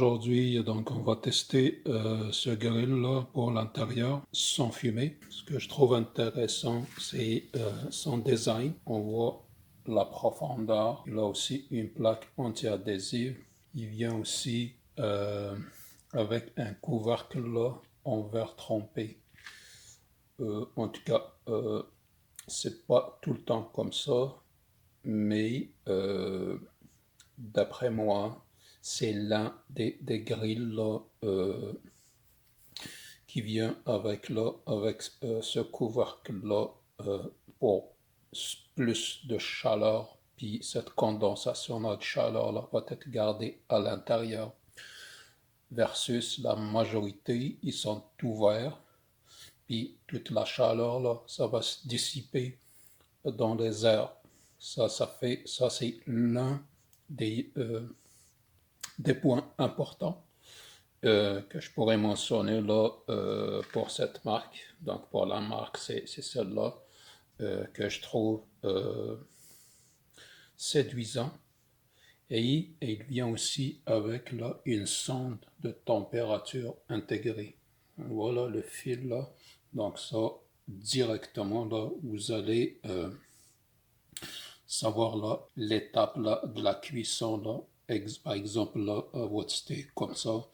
Aujourd'hui, donc, on va tester ce grill-là pour l'intérieur sans fumée. Ce que je trouve intéressant, c'est son design. On voit la profondeur. Il a aussi une plaque anti-adhésive. Il vient aussi avec un couvercle là en verre trempé. En tout cas, c'est pas tout le temps comme ça, mais d'après moi, c'est l'un des grilles là, qui vient avec, ce couvercle-là pour plus de chaleur. Puis cette condensation de chaleur-là va être gardée à l'intérieur. Versus la majorité, ils sont ouverts. Puis toute la chaleur, là, ça va se dissiper dans les airs. Ça c'est l'un des points importants que je pourrais mentionner là pour cette marque. Donc pour la marque, c'est celle-là que je trouve séduisant. Et il vient aussi avec là une sonde de température intégrée. Voilà le fil là. Donc ça, directement là, vous allez savoir là l'étape là de la cuisson là. Par exemple là, votre steak comme ça,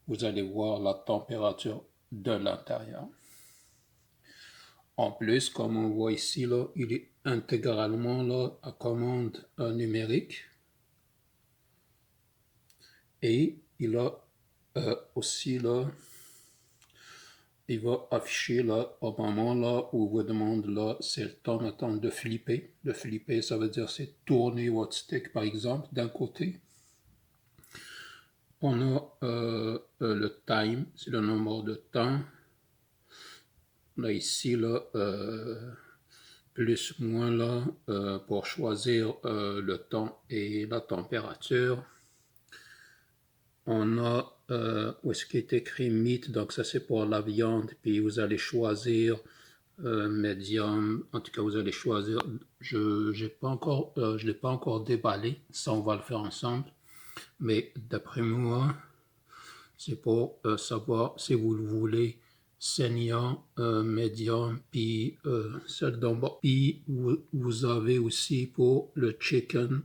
vous allez voir la température de l'intérieur. En plus, comme on voit ici là, il est intégralement là à commande numérique. Et il a aussi là, il va afficher là au moment là où vous demande là, c'est le temps maintenant de flipper. De flipper, ça veut dire c'est tourner votre steak par exemple d'un côté. On a le time, c'est le nombre de temps. Là ici là, plus moins là pour choisir le temps et la température. On a où est-ce qu'il est écrit meat, donc ça c'est pour la viande, puis vous allez choisir medium, en tout cas vous allez choisir, je ne l'ai pas encore déballé, ça on va le faire ensemble, mais d'après moi, c'est pour savoir si vous le voulez saignant, medium, puis celle d'en bas. Puis vous avez aussi pour le chicken,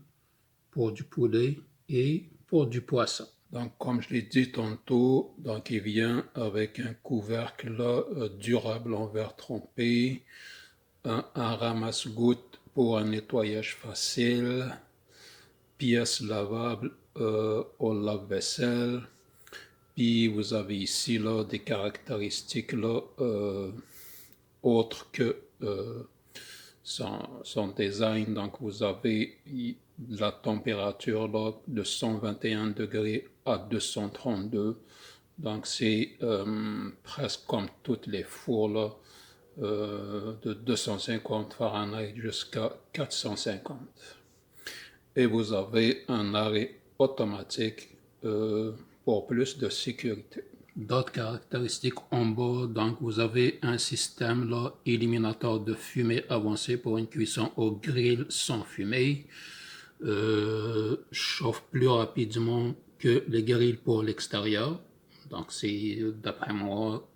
pour du poulet et pour du poisson. Donc, comme je l'ai dit tantôt, donc il vient avec un couvercle là, durable en verre trempé, un ramasse-gouttes pour un nettoyage facile, pièces lavables au lave-vaisselle. Puis vous avez ici là des caractéristiques là autres que son design. Donc vous avez la température là, de 121 degrés à 232. Donc c'est presque comme toutes les fours là, de 250 Fahrenheit jusqu'à 450. Et vous avez un arrêt automatique pour plus de sécurité. D'autres caractéristiques en bas, donc vous avez un système là, éliminateur de fumée avancé pour une cuisson au grill sans fumée. Chauffe plus rapidement que les grilles pour l'extérieur. Donc c'est, d'après moi,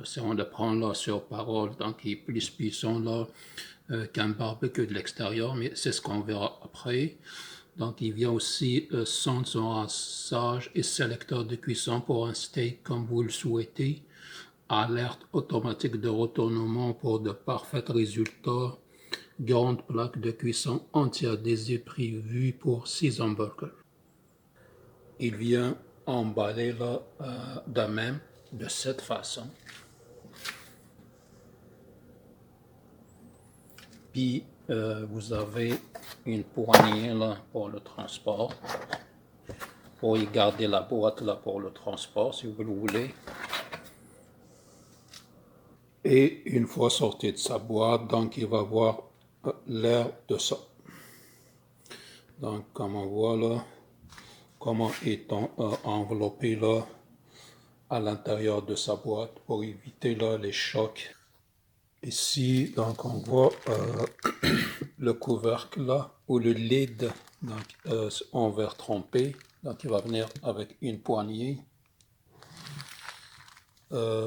si on le prend là sur parole, donc il est plus puissant là qu'un barbecue de l'extérieur, mais c'est ce qu'on verra après. Donc il vient aussi sonde son rinçage et sélecteur de cuisson pour un steak comme vous le souhaitez. Alerte automatique de retournement pour de parfaits résultats. Grande plaque de cuisson anti-adhésive prévue pour 6 hamburgers. Il vient emballé là de même, de cette façon. Puis vous avez une poignée là pour le transport. Pour y garder la boîte là pour le transport si vous le voulez. Et une fois sorti de sa boîte, donc il va voir l'air de ça. Donc comme on voit là, comment est enveloppé là à l'intérieur de sa boîte pour éviter là les chocs. Ici, donc on voit le couvercle là, ou le lid donc, en verre trempé. Donc il va venir avec une poignée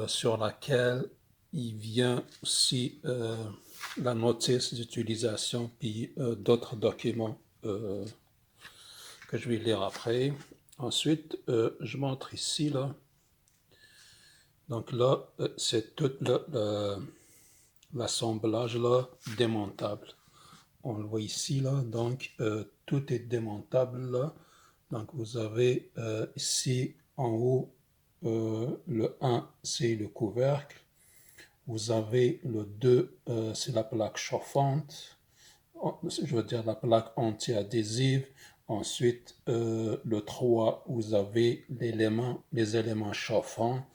sur laquelle il vient aussi la notice d'utilisation puis d'autres documents que je vais lire après. Ensuite, je montre ici, là. Donc là, c'est tout l'assemblage là démontable. On le voit ici, là. Donc, tout est démontable, là. Donc, vous avez ici en haut, le 1, c'est le couvercle. Vous avez le 2, c'est la plaque chauffante. Je veux dire la plaque anti-adhésive. Ensuite, le 3, vous avez les éléments chauffants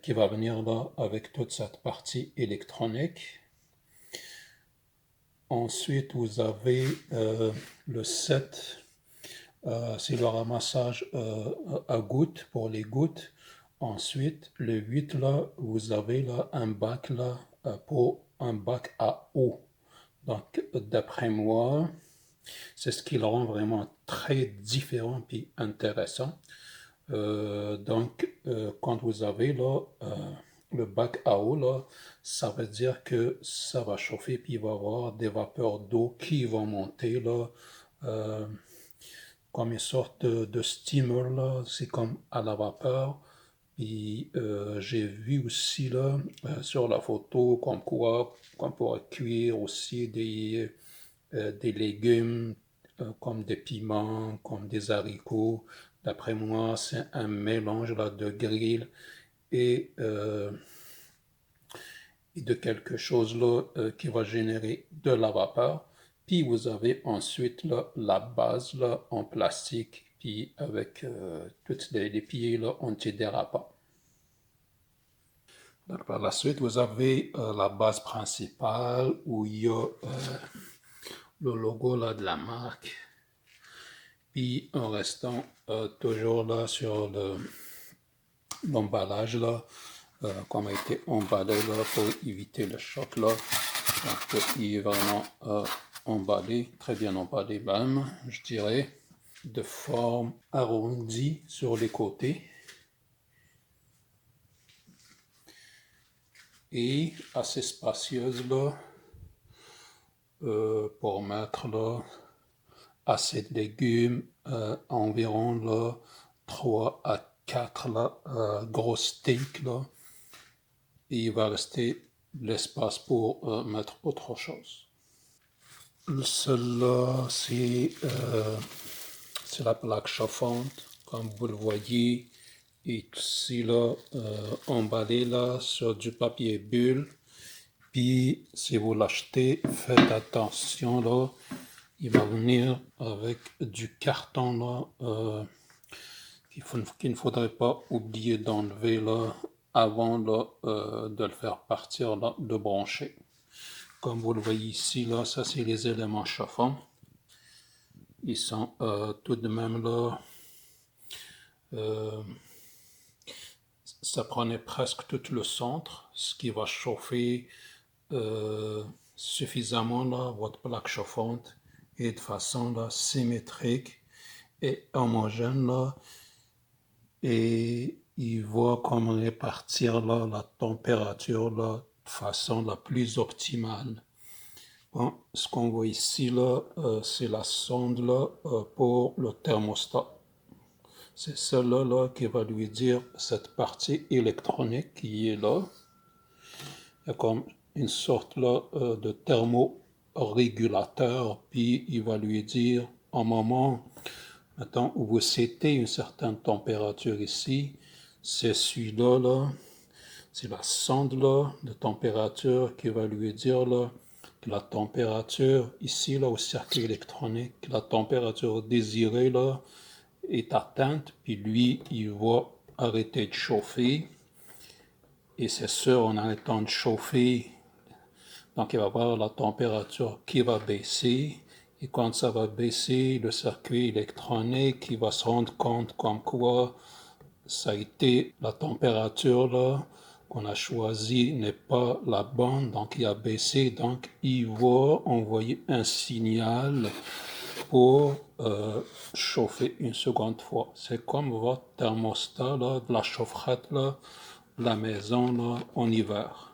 qui va venir là avec toute cette partie électronique. Ensuite, vous avez le 7, c'est le ramassage à gouttes pour les gouttes. Ensuite, le 8, là, vous avez là un bac là, pour un bac à eau. Donc, d'après moi, c'est ce qui le rend vraiment très différent et intéressant. Donc, quand vous avez là le bac à eau, là, ça veut dire que ça va chauffer puis il va y avoir des vapeurs d'eau qui vont monter là, comme une sorte de steamer là, c'est comme à la vapeur. Puis j'ai vu aussi là sur la photo comme quoi qu'on pourrait cuire aussi des légumes comme des piments, comme des haricots. D'après moi, c'est un mélange là, de grill et, de quelque chose là, qui va générer de la vapeur. Puis vous avez ensuite là, la base là, en plastique, puis avec toutes les pieds là, antidérapants. Donc, par la suite, vous avez la base principale où il y a le logo là, de la marque. Puis en restant toujours là sur l'emballage là, comme a été emballé là pour éviter le choc là. Donc il est vraiment emballé, très bien emballé même, je dirais, de forme arrondie sur les côtés. Et assez spacieuse là, pour mettre là assez de légumes, environ là, 3 à 4 là, gros steaks là, et il va rester l'espace pour mettre autre chose. Celle-là, c'est la plaque chauffante, comme vous le voyez, et ici là, emballé là sur du papier bulle. Puis si vous l'achetez, faites attention là, il va venir avec du carton là, qu'il ne faudrait pas oublier d'enlever là avant là, de le faire partir là, de brancher. Comme vous le voyez ici là, ça c'est les éléments chauffants. Ils sont tout de même là, ça prenait presque tout le centre, ce qui va chauffer suffisamment là, votre plaque chauffante et de façon là, symétrique et homogène là, et il va comme répartir là, la température là, de façon la plus optimale. Bon, ce qu'on voit ici là, c'est la sonde là, pour le thermostat. C'est celle-là là, qui va lui dire cette partie électronique qui est là. Il y a comme une sorte là, de thermorégulateur, puis il va lui dire un moment, maintenant, où vous setez une certaine température ici, c'est celui-là, là, c'est la sonde là, de température qui va lui dire là, que la température ici là, au circuit électronique, la température désirée là, est atteinte, puis lui, il va arrêter de chauffer. Et c'est sûr, en arrêtant de chauffer, donc il va y avoir la température qui va baisser. Et quand ça va baisser, le circuit électronique, il va se rendre compte comme quoi ça a été la température là qu'on a choisie n'est pas la bonne, donc il a baissé, donc il va envoyer un signal pour chauffer une seconde fois. C'est comme votre thermostat là, de la chaufferette là, de la maison là, en hiver.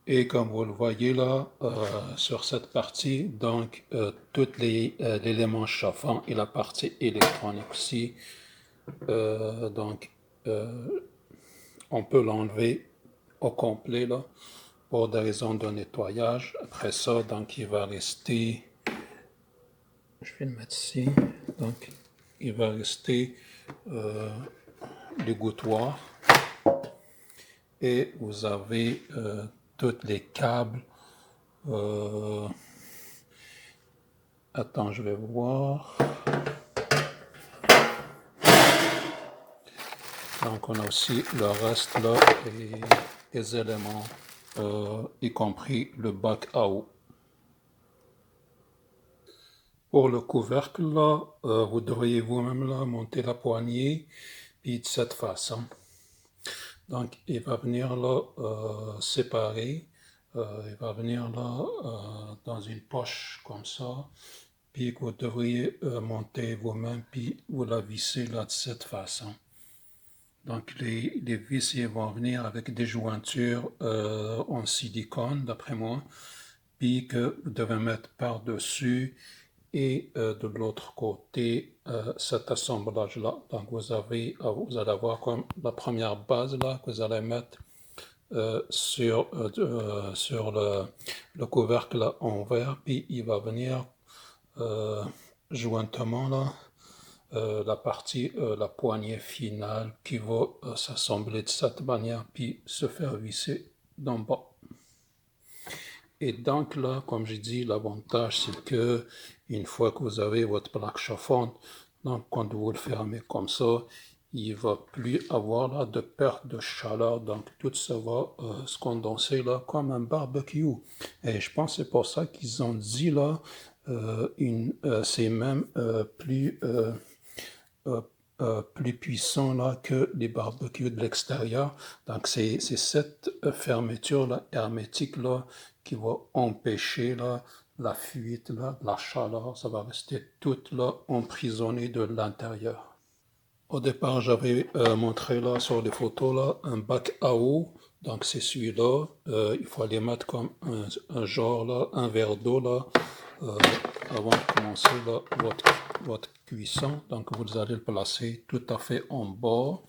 Et comme vous le voyez là, sur cette partie, donc tous l'élément chauffant et la partie électronique aussi, donc on peut l'enlever au complet là, pour des raisons de nettoyage. Après ça, donc il va rester, je vais le mettre ici, donc il va rester l'égouttoir et vous avez tous les câbles. Attends, je vais voir. Donc on a aussi le reste là et les éléments, y compris le bac à eau. Pour le couvercle là, vous devriez vous-même là monter la poignée, puis de cette façon. Donc il va venir là séparer, il va venir là dans une poche comme ça, puis que vous devriez monter vous-même, puis vous la vissez là de cette façon. Donc les vis vont venir avec des jointures en silicone, d'après moi, puis que vous devez mettre par-dessus et de l'autre côté cet assemblage-là. Donc vous allez avoir comme la première base là que vous allez mettre sur le couvercle en verre, puis il va venir jointement là la partie, la poignée finale qui va s'assembler de cette manière, puis se faire visser d'en bas. Et donc là, comme j'ai dit, l'avantage c'est que une fois que vous avez votre plaque chauffante, donc quand vous le fermez comme ça, il ne va plus avoir là de perte de chaleur, donc tout ça va se condenser là comme un barbecue. Et je pense que c'est pour ça qu'ils ont dit là, c'est même plus puissant là, que les barbecues de l'extérieur. Donc c'est cette fermeture là, hermétique là, qui va empêcher là, la fuite là, de la chaleur. Ça va rester tout là emprisonné de l'intérieur. Au départ, j'avais montré là sur les photos là un bac à eau. Donc c'est celui-là. Il faut aller mettre comme un genre là, un verre d'eau là, avant de commencer là, votre cuisson. Donc vous allez le placer tout à fait en bas.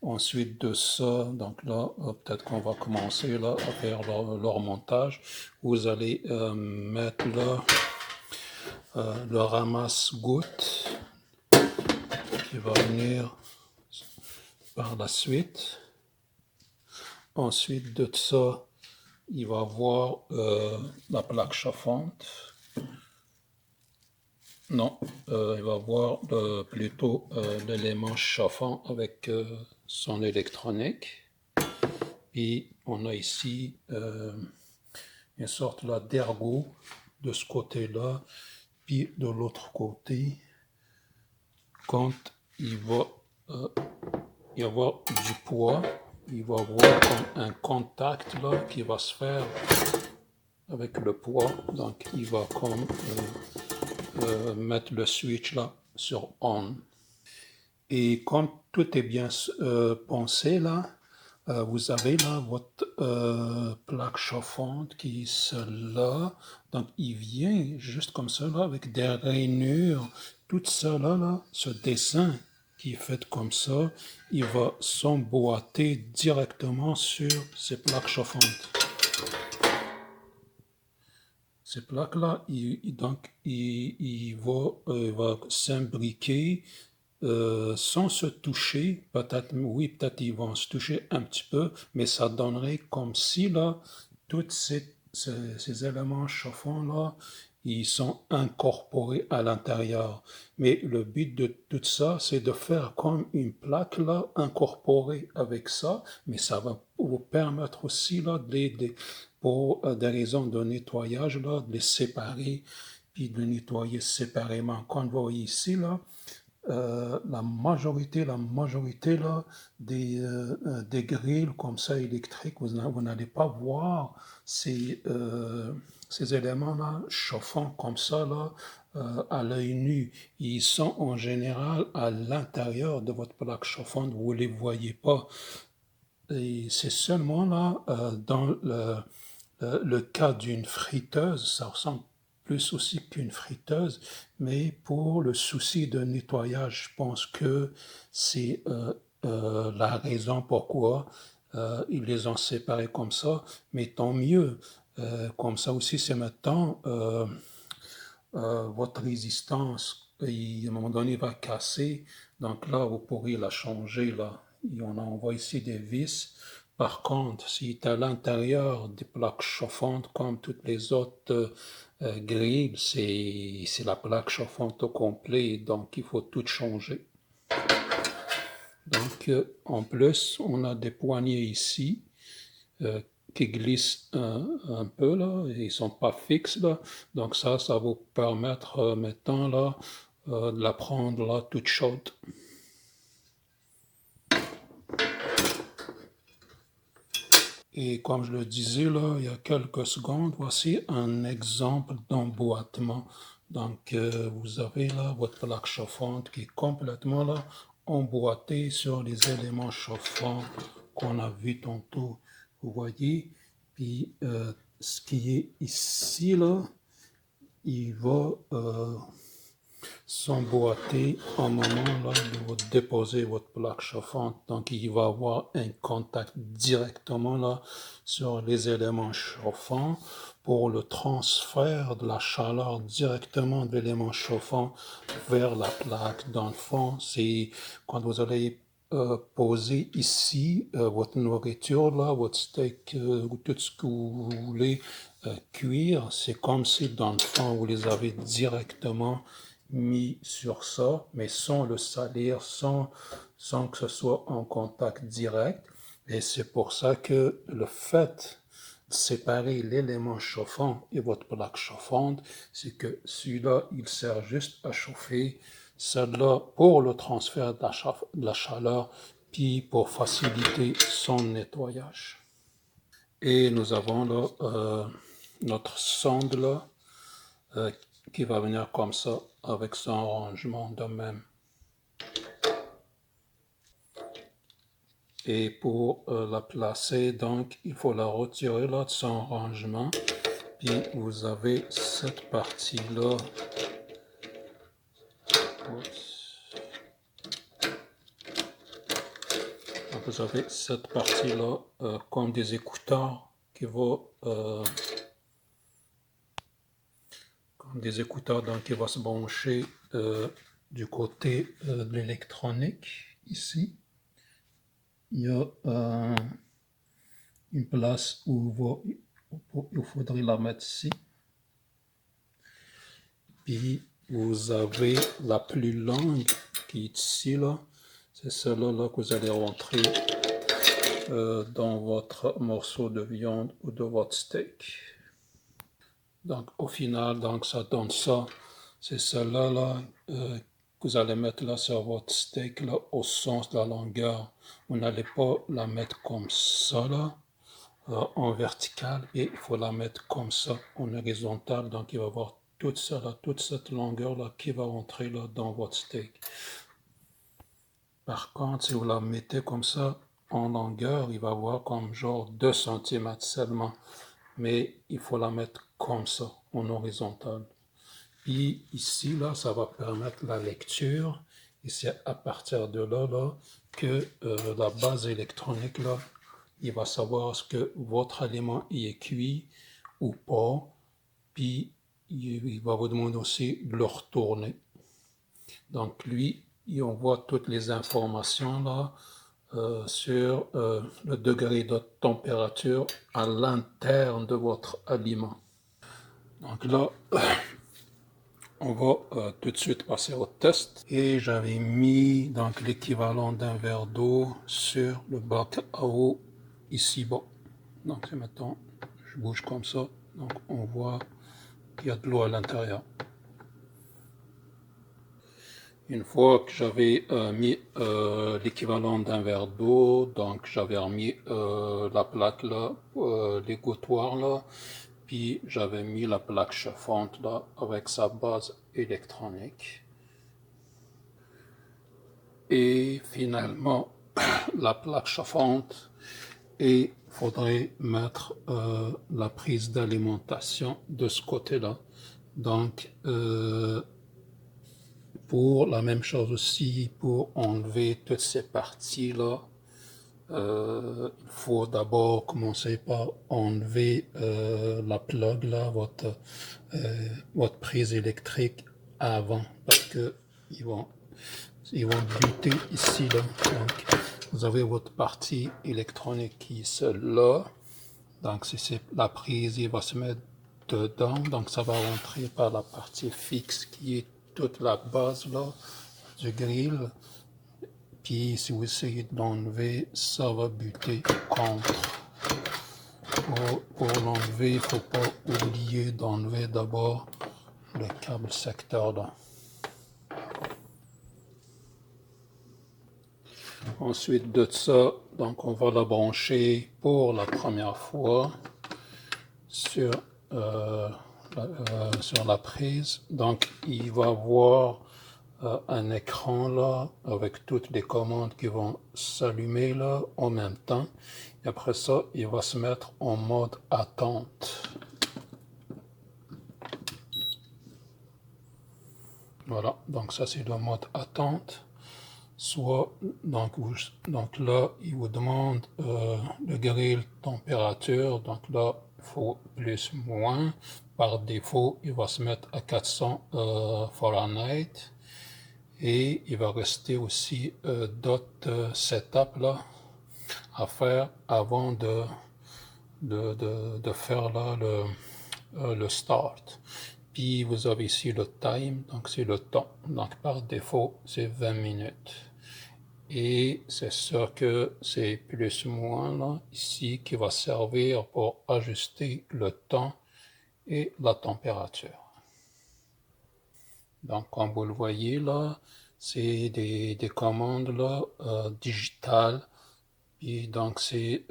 Ensuite de ça, donc là, peut-être qu'on va commencer là à faire leur montage. Vous allez mettre là le ramasse-gouttes qui va venir par la suite. Ensuite de ça, il va avoir la plaque chauffante. Non, il va avoir plutôt l'élément chauffant avec son électronique. Et on a ici une sorte là d'ergot de ce côté-là. Puis de l'autre côté, quand il va y avoir du poids, il va y avoir comme un contact là qui va se faire avec le poids. Donc il va comme mettre le switch là sur on. Et quand tout est bien pensé là, vous avez là votre plaque chauffante qui est là. Donc il vient juste comme ça là avec des rainures. Tout ça là, ce dessin qui est fait comme ça, il va s'emboîter directement sur ces plaques chauffantes. Ces plaques-là, il va s'imbriquer sans se toucher. Peut-être, oui, peut-être ils vont se toucher un petit peu, mais ça donnerait comme si là, tous ces éléments chauffants-là, ils sont incorporés à l'intérieur. Mais le but de tout ça, c'est de faire comme une plaque là, incorporée avec ça, mais ça va vous permettre aussi là, pour des raisons de nettoyage, là, de les séparer, puis de nettoyer séparément. Quand vous voyez ici, là, la majorité là, des grilles comme ça électriques, vous n'allez pas voir ces éléments-là chauffants comme ça là, à l'œil nu. Ils sont en général à l'intérieur de votre plaque chauffante, vous ne les voyez pas. Et c'est seulement là, dans le cas d'une friteuse, ça ressemble plus aussi qu'une friteuse, mais pour le souci de nettoyage, je pense que c'est la raison pourquoi ils les ont séparés comme ça, mais tant mieux. Comme ça aussi, c'est maintenant votre résistance, à un moment donné, va casser. Donc là, vous pourrez la changer. Là. Et on envoie ici des vis. Par contre, si tu es à l'intérieur des plaques chauffantes, comme toutes les autres grilles, c'est la plaque chauffante au complet. Donc, il faut tout changer. Donc, en plus, on a des poignées ici qui glissent un peu là, ils sont pas fixes là, donc ça va vous permettre maintenant là de la prendre là toute chaude. Et comme je le disais là il y a quelques secondes, voici un exemple d'emboîtement. Donc vous avez là votre plaque chauffante qui est complètement là emboîtée sur les éléments chauffants qu'on a vu tantôt. Vous voyez, puis ce qui est ici là, il va s'emboîter au moment là de vous déposer votre plaque chauffante. Donc il va avoir un contact directement là sur les éléments chauffants pour le transfert de la chaleur directement de l'élément chauffant vers la plaque. Dans le fond, c'est quand vous allez poser ici votre nourriture, là, votre steak, ou tout ce que vous voulez cuire, c'est comme si dans le fond vous les avez directement mis sur ça, mais sans le salir, sans que ce soit en contact direct. Et c'est pour ça que le fait de séparer l'élément chauffant et votre plaque chauffante, c'est que celui-là, il sert juste à chauffer, celle-là pour le transfert de la chaleur, puis pour faciliter son nettoyage. Et nous avons là notre sonde là, qui va venir comme ça avec son rangement de même. Et pour la placer, donc, il faut la retirer là de son rangement. Puis vous avez cette partie-là. Vous avez cette partie-là comme des écouteurs qui vont comme des écouteurs donc qui va se brancher du côté de l'électronique ici. Il y a une place où il faudrait la mettre ici. Puis vous avez la plus longue qui est ici là. C'est celle-là là, que vous allez rentrer dans votre morceau de viande ou de votre steak. Donc au final, donc ça donne ça. C'est celle-là là, que vous allez mettre là sur votre steak là, au sens de la longueur. Vous n'allez pas la mettre comme ça là, en vertical, et il faut la mettre comme ça en horizontal. Donc il va y avoir toute ça là, toute cette longueur là qui va rentrer là dans votre steak. Par contre, si vous la mettez comme ça en longueur, il va avoir comme genre 2 cm seulement. Mais il faut la mettre comme ça, en horizontal. Puis ici, là, ça va permettre la lecture. Et c'est à partir de là, que la base électronique, là, il va savoir ce que votre aliment y est cuit ou pas. Puis il va vous demander aussi de le retourner. Donc lui, il envoie toutes les informations là sur le degré de température à l'interne de votre aliment. Donc là, on va tout de suite passer au test. Et j'avais mis donc l'équivalent d'un verre d'eau sur le bac à eau ici bas. Donc maintenant, je bouge comme ça. Donc on voit qu'il y a de l'eau à l'intérieur. Une fois que j'avais mis l'équivalent d'un verre d'eau, donc j'avais remis la plaque là, l'égouttoir là, puis j'avais mis la plaque chauffante là avec sa base électronique. Et finalement, la plaque chauffante, et il faudrait mettre la prise d'alimentation de ce côté-là. Donc, pour la même chose aussi, pour enlever toutes ces parties-là, il faut d'abord commencer par enlever la plug, là, votre prise électrique avant, parce que ils vont buter ici, là. Donc, vous avez votre partie électronique qui est là. Donc, si c'est la prise, il va se mettre dedans. Donc, ça va rentrer par la partie fixe qui est toute la base là du grill. Puis, si vous essayez d'enlever, ça va buter contre. Pour l'enlever, il ne faut pas oublier d'enlever d'abord le câble secteur là. Ensuite de ça, donc on va la brancher pour la première fois sur la prise. Donc il va avoir un écran là avec toutes les commandes qui vont s'allumer là en même temps. Et après ça, il va se mettre en mode attente. Voilà, donc ça c'est le mode attente. Soit, donc là, il vous demande le grill température, donc là, il faut plus, moins. Par défaut, il va se mettre à 400 Fahrenheit. Et il va rester aussi d'autres setup là à faire avant de faire là le start. Puis vous avez ici le time, donc c'est le temps. Donc par défaut, c'est 20 minutes. Et c'est sûr que c'est plus ou moins là, ici, qui va servir pour ajuster le temps et la température. Donc comme vous le voyez là, c'est des commandes là, digitales. Et donc c'est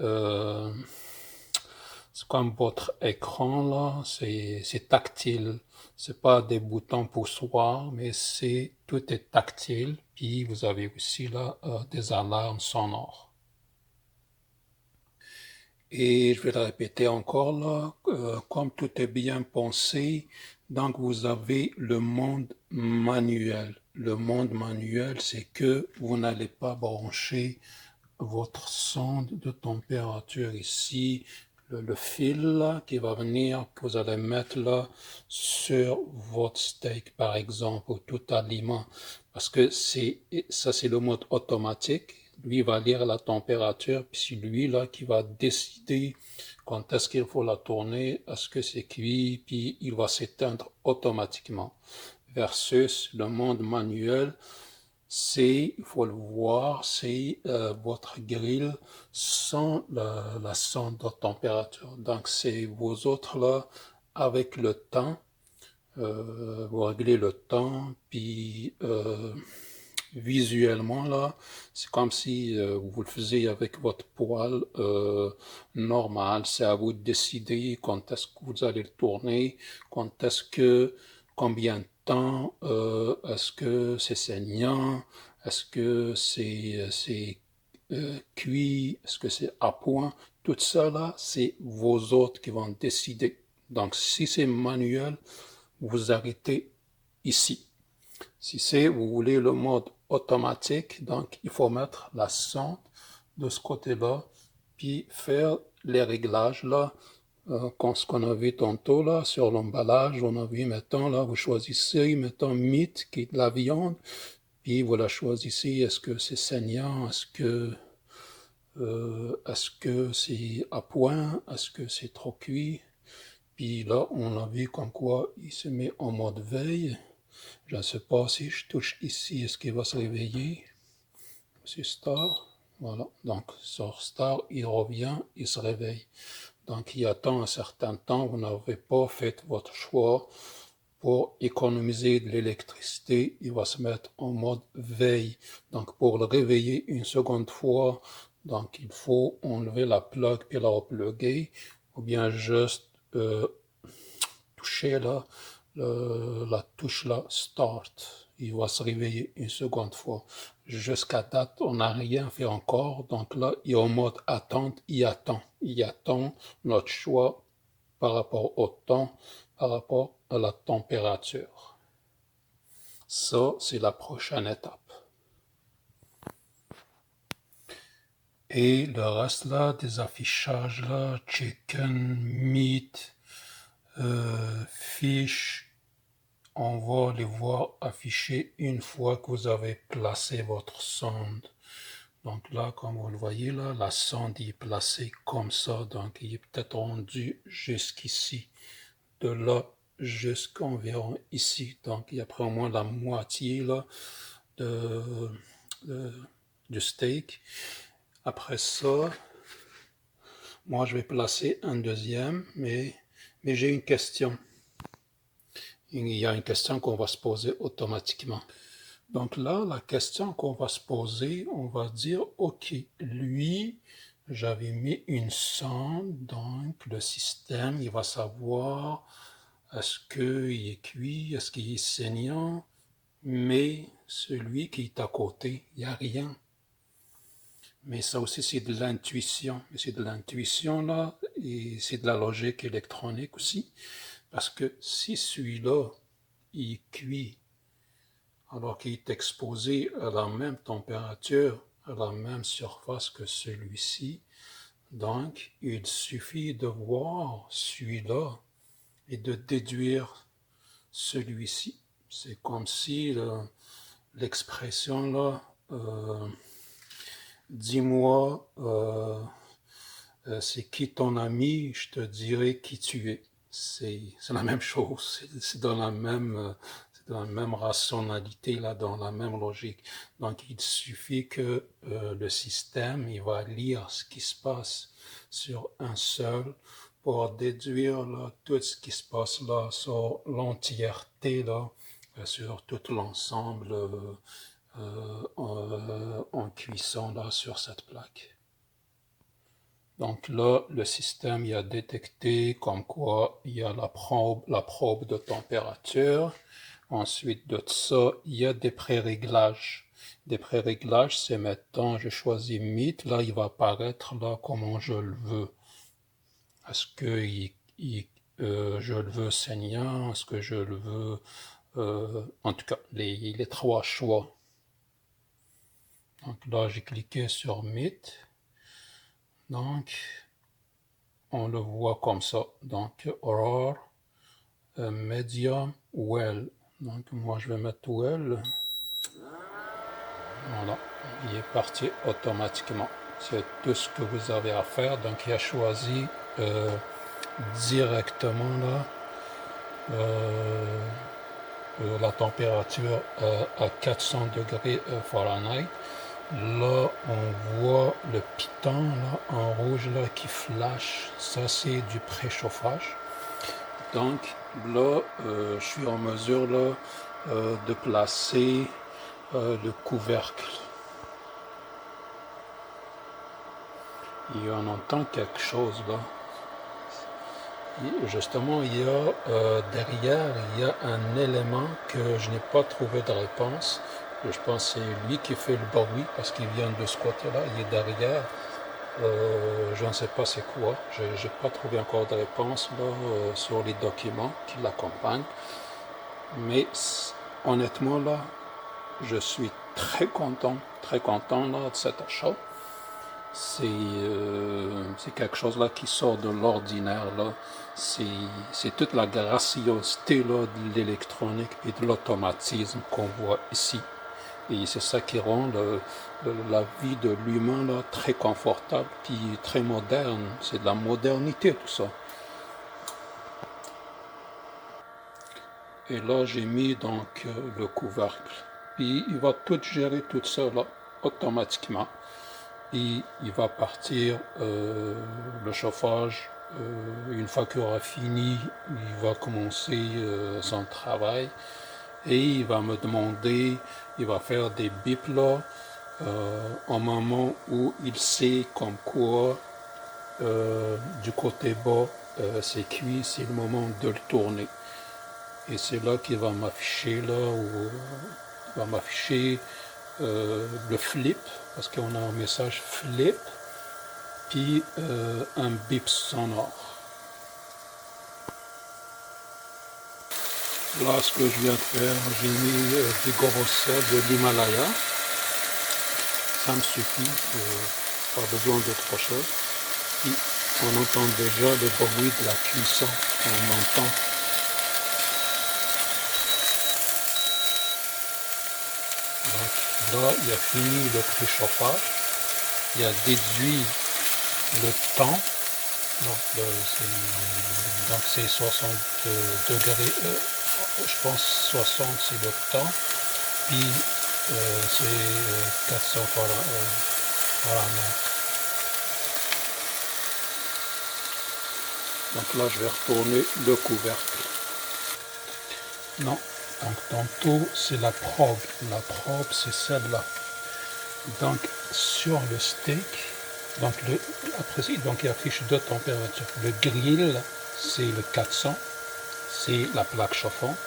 comme votre écran là, c'est tactile. C'est pas des boutons poussoirs, mais tout est tactile. Puis vous avez aussi là des alarmes sonores. Et je vais le répéter encore là, comme tout est bien pensé, donc vous avez le monde manuel. Le monde manuel, c'est que vous n'allez pas brancher votre sonde de température ici, le fil là, qui va venir, que vous allez mettre là sur votre steak par exemple, ou tout aliment, parce que ça c'est le mode automatique. Lui va lire la température, puis c'est lui là qui va décider quand est-ce qu'il faut la tourner, est-ce que c'est cuit, puis il va s'éteindre automatiquement. Versus le mode manuel, il faut le voir, c'est votre grill sans la sonde de température. Donc c'est vos autres là, avec le temps, vous réglez le temps, puis visuellement là, c'est comme si vous le faisiez avec votre poêle normal. C'est à vous de décider quand est-ce que vous allez le tourner, combien de temps, est-ce que c'est saignant, est-ce que c'est cuit, est-ce que c'est à point. Tout ça là, c'est vos autres qui vont décider. Donc si c'est manuel, vous arrêtez ici. Si vous voulez le mode automatique, donc il faut mettre la sonde de ce côté-là, puis faire les réglages là, ce qu'on a vu tantôt là, sur l'emballage, on a vu, mettons là, vous choisissez, mettons, meat, qui est de la viande, puis vous la choisissez, est-ce que c'est saignant, est-ce que c'est à point, est-ce que c'est trop cuit, puis là, on a vu comme quoi il se met en mode veille. Je ne sais pas si je touche ici, est-ce qu'il va se réveiller? C'est Star. Voilà. Donc, sur Star, il revient, il se réveille. Donc, il attend un certain temps. Vous n'avez pas fait votre choix pour économiser de l'électricité, il va se mettre en mode veille. Donc pour le réveiller une seconde fois, donc il faut enlever la plug et la repluguer, ou bien juste toucher là, la touche là, Start. Il va se réveiller une seconde fois. Jusqu'à date, on n'a rien fait encore. Donc là, il est en mode attente, il attend. Il attend notre choix par rapport au temps, par rapport à la température. Ça, c'est la prochaine étape. Et le reste là, des affichages là, chicken, meat, fish, on va les voir afficher une fois que vous avez placé votre sonde. Donc là, comme vous le voyez là, la sonde est placée comme ça, donc il est peut-être rendu jusqu'ici. De là jusqu'environ ici. Donc il y a près au moins la moitié là du steak. Après ça, moi je vais placer un deuxième, mais j'ai une question. Il y a une question qu'on va se poser automatiquement. Donc là, la question qu'on va se poser, on va dire, ok, lui, j'avais mis une sonde, donc le système, il va savoir est-ce qu'il est cuit, est-ce qu'il est saignant, mais celui qui est à côté, il n'y a rien. Mais ça aussi, c'est de l'intuition. C'est de l'intuition, là, et c'est de la logique électronique aussi. Parce que si celui-là, il est cuit, alors qu'il est exposé à la même température, à la même surface que celui-ci, donc il suffit de voir celui-là et de déduire celui-ci. C'est comme si l'expression là, dis-moi c'est qui ton ami, je te dirai qui tu es. C'est la même chose, c'est dans la même rationalité, là, dans la même logique. Donc il suffit que le système, il va lire ce qui se passe sur un seul pour déduire là, tout ce qui se passe là sur l'entièreté, là, sur tout l'ensemble en cuisson là, sur cette plaque. Donc là, le système il a détecté comme quoi il y a la probe de température. Ensuite de ça, il y a des pré-réglages. Des pré-réglages, c'est maintenant, je choisis meat, là il va apparaître là comment je le veux. Est-ce que je le veux saignant, est-ce que je le veux... en tout cas, les trois choix. Donc là, j'ai cliqué sur meat. Donc, on le voit comme ça. Donc, raw, medium, well. Donc, moi, je vais mettre well. Voilà, il est parti automatiquement. C'est tout ce que vous avez à faire. Donc, il a choisi directement là la température à 400 degrés Fahrenheit. Là, on voit le piton là, en rouge là, qui flash. Ça, c'est du préchauffage. Donc, là, je suis en mesure là, de placer le couvercle. Et on entend quelque chose là. Et justement, il y a derrière, il y a un élément que je n'ai pas trouvé de réponse. Je pense que c'est lui qui fait le bruit parce qu'il vient de ce côté-là, il est derrière. Je ne sais pas c'est quoi. Je n'ai pas trouvé encore de réponse là, sur les documents qui l'accompagnent. Mais honnêtement, là, je suis très content là, de cet achat. C'est quelque chose là qui sort de l'ordinaire là. C'est toute la gracieuseté là, de l'électronique et de l'automatisme qu'on voit ici. Et c'est ça qui rend la vie de l'humain là très confortable puis très moderne. C'est de la modernité tout ça. Et là j'ai mis donc le couvercle. Puis il va tout gérer tout ça là automatiquement. Et il va partir le chauffage Une fois qu'il aura fini, il va commencer son travail et il va me demander, il va faire des bips là, au moment où il sait comme quoi du côté bas c'est cuit, c'est le moment de le tourner. Et c'est là qu'il va m'afficher il va m'afficher le flip, parce qu'on a un message flip, puis un bip sonore. Là, ce que je viens de faire, j'ai mis des gros sel de l'Himalaya. Ça me suffit, pas besoin d'autre chose. Puis on entend déjà le bruit de la cuisson, on entend. Donc là, il a fini le préchauffage, il a déduit le temps, donc c'est 60 degrés, je pense 60 c'est le temps, puis c'est 400 Fahrenheit. Donc là, je vais retourner le couvercle. Non, donc tantôt, c'est la probe. La probe, c'est celle-là. Donc, sur le steak, donc, donc il affiche deux températures. Le grill, c'est le 400, c'est la plaque chauffante.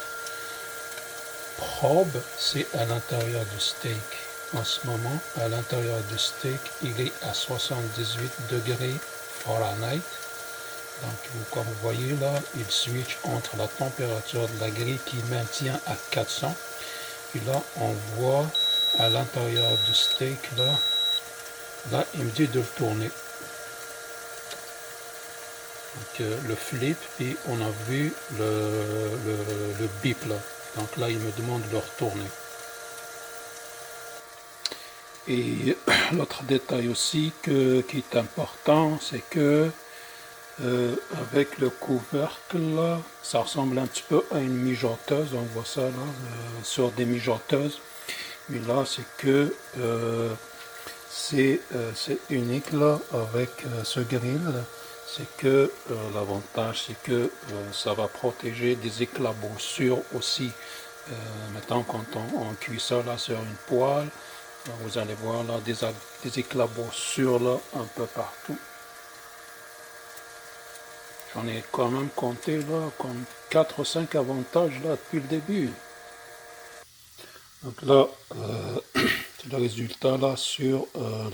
Probe, c'est à l'intérieur du steak. En ce moment, à l'intérieur du steak, il est à 78 degrés Fahrenheit. Donc, comme vous voyez là, il switch entre la température de la grille qui maintient à 400. Et là, on voit à l'intérieur du steak, là, il me dit de le tourner. Donc, le flip, et on a vu le bip là. Donc là, il me demande de le retourner. Et l'autre détail aussi qui est important, c'est que avec le couvercle là, ça ressemble un petit peu à une mijoteuse, on voit ça là sur des mijoteuses, mais là c'est que c'est unique là avec ce grill, c'est que l'avantage c'est que ça va protéger des éclaboussures aussi. Maintenant quand on cuit ça là sur une poêle, vous allez voir là des éclaboussures là un peu partout. J'en ai quand même compté là comme 4 ou 5 avantages là depuis le début. Donc là, c'est le résultat là sur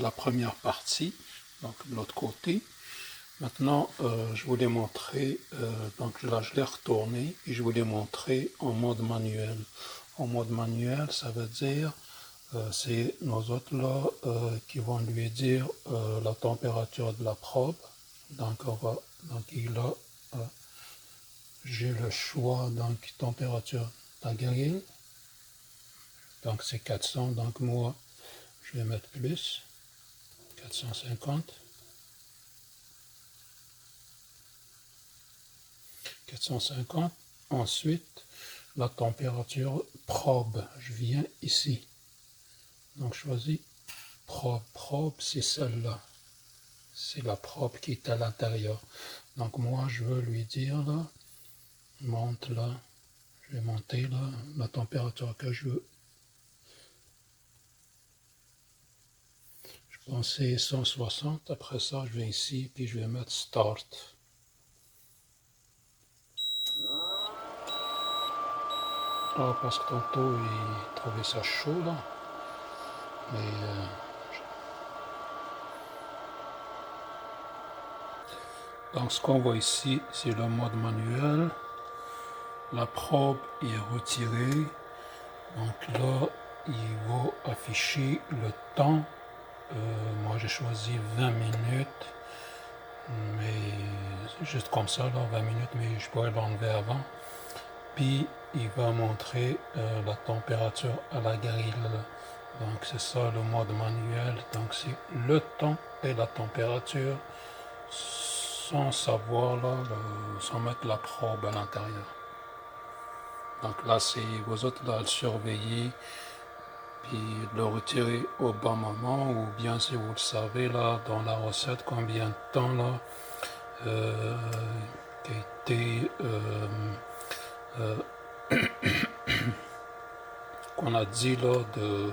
la première partie, donc de l'autre côté. Maintenant, je voulais montrer, donc là je l'ai retourné et je voulais montrer en mode manuel. En mode manuel, ça veut dire, c'est nos autres là qui vont lui dire la température de la probe. Donc il a, j'ai le choix, donc température de la grille. Donc c'est 400, donc moi je vais mettre plus, 450. 450. Ensuite, la température probe, je viens ici. Donc je choisis probe. Probe, c'est celle-là. C'est la probe qui est à l'intérieur. Donc moi, je veux lui dire là, monte là, je vais monter là, la température que je veux. Je pensais 160, après ça, je vais ici, puis je vais mettre Start. Ah, parce que tantôt, il trouvait ça chaud là. Mais donc ce qu'on voit ici, c'est le mode manuel. La probe est retirée. Donc là, il va afficher le temps. Moi, j'ai choisi 20 minutes. Mais juste comme ça, là, 20 minutes, mais je pourrais l'enlever avant. Puis, il va montrer la température à la grille. Donc, c'est ça le mode manuel. Donc, c'est le temps et la température sans savoir, là, sans mettre la probe à l'intérieur. Donc là, c'est vous autres là, le surveiller, puis le retirer au bon moment, ou bien si vous le savez, là, dans la recette, combien de temps, là, qui a été qu'on a dit là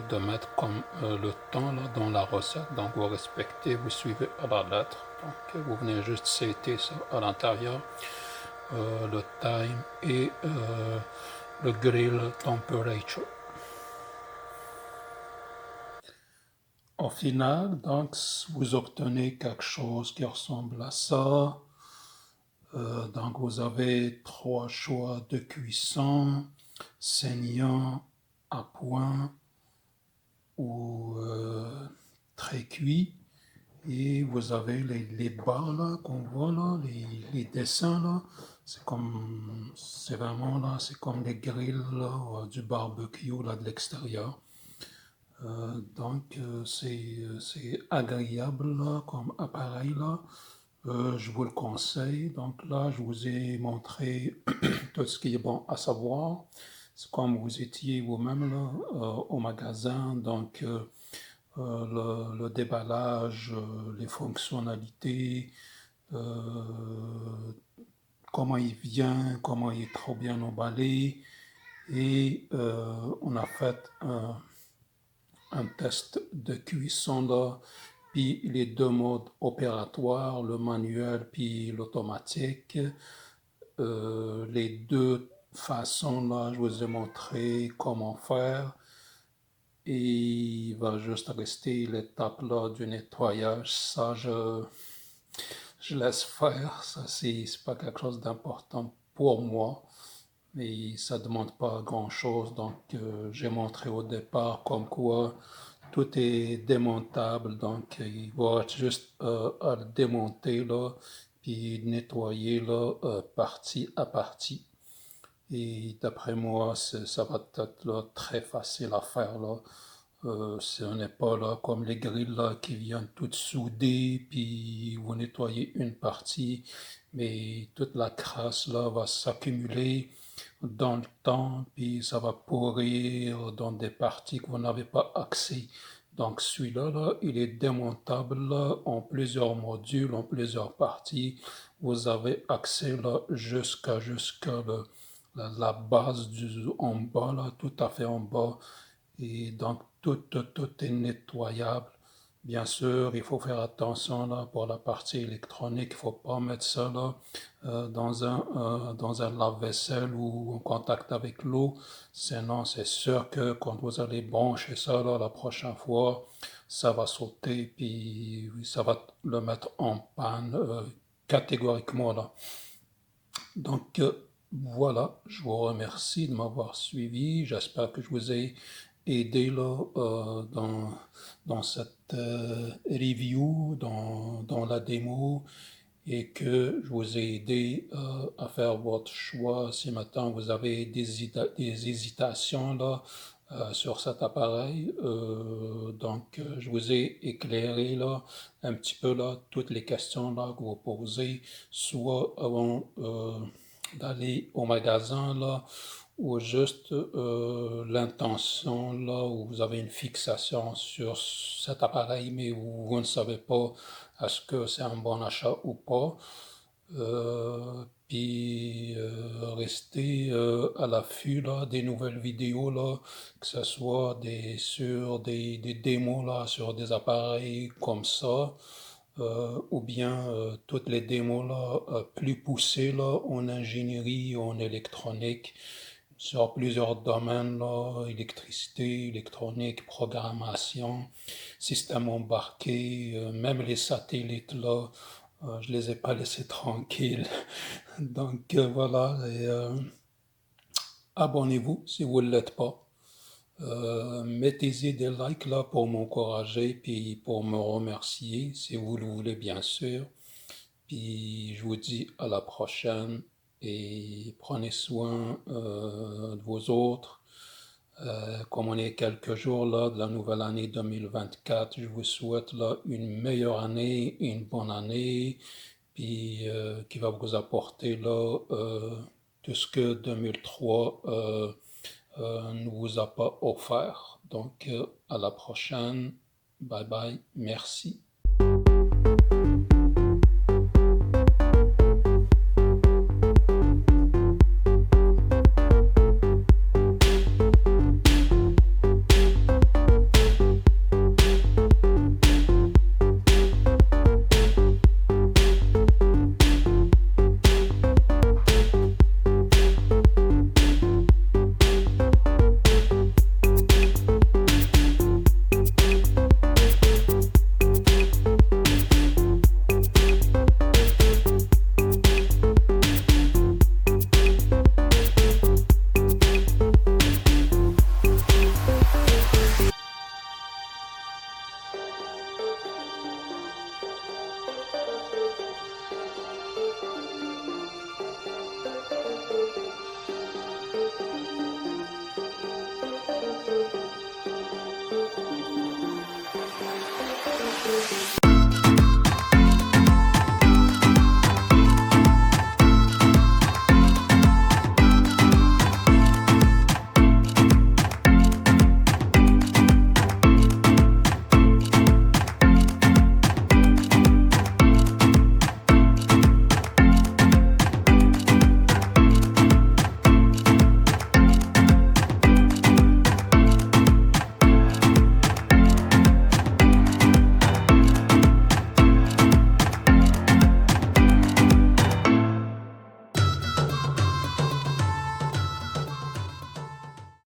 de mettre comme le temps là dans la recette. Donc vous respectez, vous suivez à la lettre. Donc vous venez juste setter ça à l'intérieur, le time et le grill temperature. Au final, donc, vous obtenez quelque chose qui ressemble à ça. Donc, vous avez 3 choix de cuisson, saignant, à point ou très cuit. Et vous avez les barres là qu'on voit là, les dessins là. C'est vraiment là, c'est comme les grilles là, du barbecue là de l'extérieur. Donc, c'est agréable là, comme appareil là. Je vous le conseille. Donc là, je vous ai montré tout ce qui est bon à savoir. C'est comme vous étiez vous-même là au magasin. Donc, le déballage, les fonctionnalités, comment il vient, comment il est trop bien emballé. Et on a fait un test de cuisson là, puis les 2 modes opératoires, le manuel puis l'automatique. Les 2 façons là, je vous ai montré comment faire. Et il va juste rester l'étape là du nettoyage. Ça, je laisse faire. Ça, c'est pas quelque chose d'important pour moi. Mais ça ne demande pas grand-chose. Donc, j'ai montré au départ comme quoi tout est démontable. Donc, il va être juste à le démonter là, puis nettoyer là, partie à partie. Et d'après moi, ça va être là, très facile à faire là. Ce n'est pas là comme les grilles là, qui viennent toutes soudées, puis vous nettoyez une partie, mais toute la crasse là va s'accumuler dans le temps, puis ça va pourrir dans des parties que vous n'avez pas accès. Donc celui-là, là, il est démontable là, en plusieurs modules, en plusieurs parties. Vous avez accès là, jusqu'à la base en bas, là, tout à fait en bas. Et donc, tout est nettoyable. Bien sûr, il faut faire attention là, pour la partie électronique. Il ne faut pas mettre ça là, dans un lave-vaisselle ou en contact avec l'eau. Sinon, c'est sûr que quand vous allez brancher ça là, la prochaine fois, ça va sauter puis ça va le mettre en panne catégoriquement là. Donc, voilà, je vous remercie de m'avoir suivi. J'espère que je vous ai aidé là, dans cette review, dans la démo, et que je vous ai aidé à faire votre choix. Si maintenant vous avez des hésitations là, sur cet appareil, donc je vous ai éclairé là, un petit peu là, toutes les questions là, que vous posez, soit avant d'aller au magasin là, ou juste l'intention là, où vous avez une fixation sur cet appareil, mais où vous ne savez pas est-ce que c'est un bon achat ou pas. Puis rester à l'affût là, des nouvelles vidéos, là, que ce soit sur des démos là, sur des appareils comme ça, ou bien toutes les démos là, plus poussées là, en ingénierie, en électronique, sur plusieurs domaines, là, électricité, électronique, programmation, système embarqué, même les satellites, là, je les ai pas laissés tranquilles. Donc voilà, et, abonnez-vous si vous ne l'êtes pas. Mettez-y des likes là pour m'encourager, puis pour me remercier, si vous le voulez bien sûr. Puis je vous dis à la prochaine et prenez soin de vos autres. Comme on est quelques jours là de la nouvelle année 2024, je vous souhaite là une meilleure année, une bonne année, puis qui va vous apporter là tout ce que 2003 ne vous a pas offert. Donc à la prochaine, bye bye, merci.